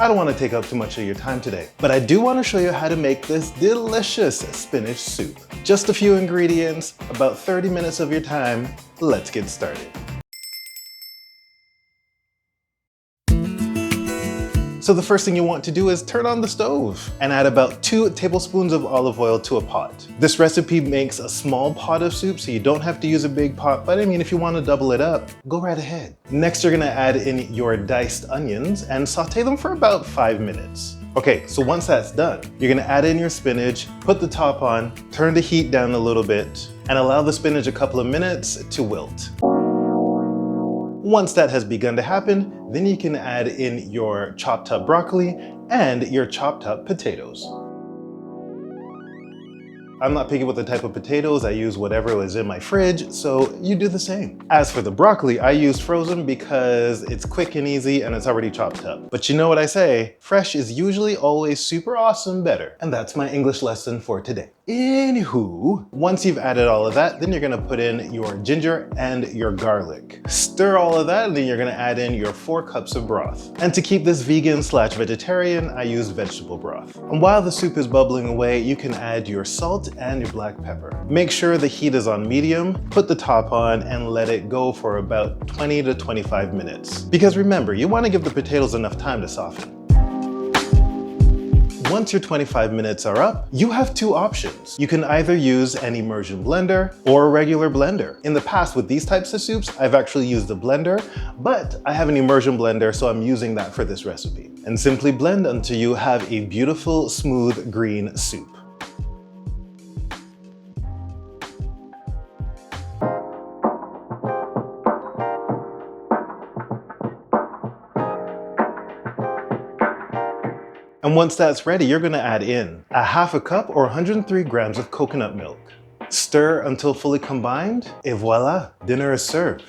I don't want to take up too much of your time today, but I do want to show you how to make this delicious spinach soup. Just a few ingredients, about 30 minutes of your time. Let's get started. So the first thing you want to do is turn on the stove and add about 2 tablespoons of olive oil to a pot. This recipe makes a small pot of soup, so you don't have to use a big pot, but I mean, if you want to double it up, go right ahead. Next, you're gonna add in your diced onions and saute them for about 5 minutes. Okay, so once that's done, you're gonna add in your spinach, put the top on, turn the heat down a little bit, and allow the spinach a couple of minutes to wilt. Once that has begun to happen, then you can add in your chopped up broccoli and your chopped up potatoes. I'm not picky with the type of potatoes, I use whatever was in my fridge, so you do the same. As for the broccoli, I used frozen because it's quick and easy and it's already chopped up. But you know what I say, fresh is usually always super awesome better. And that's my English lesson for today. Anywho, once you've added all of that, then you're gonna put in your ginger and your garlic. Stir all of that, and then you're gonna add in your 4 cups of broth. And to keep this vegan/vegetarian, I use vegetable broth. And while the soup is bubbling away, you can add your salt and your black pepper. Make sure the heat is on medium, put the top on, and let it go for about 20 to 25 minutes. Because remember, you wanna give the potatoes enough time to soften. Once your 25 minutes are up, you have 2 options. You can either use an immersion blender or a regular blender. In the past with these types of soups, I've actually used a blender, but I have an immersion blender, so I'm using that for this recipe. And simply blend until you have a beautiful, smooth green soup. And once that's ready, you're gonna add in a 1/2 cup or 103 grams of coconut milk. Stir until fully combined, et voila, dinner is served.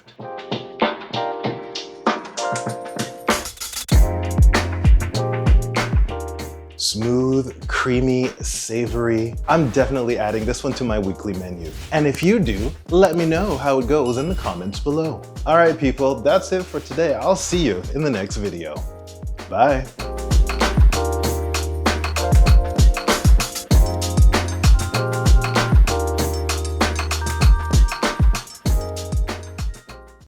Smooth, creamy, savory. I'm definitely adding this one to my weekly menu. And if you do, let me know how it goes in the comments below. All right, people, that's it for today. I'll see you in the next video. Bye.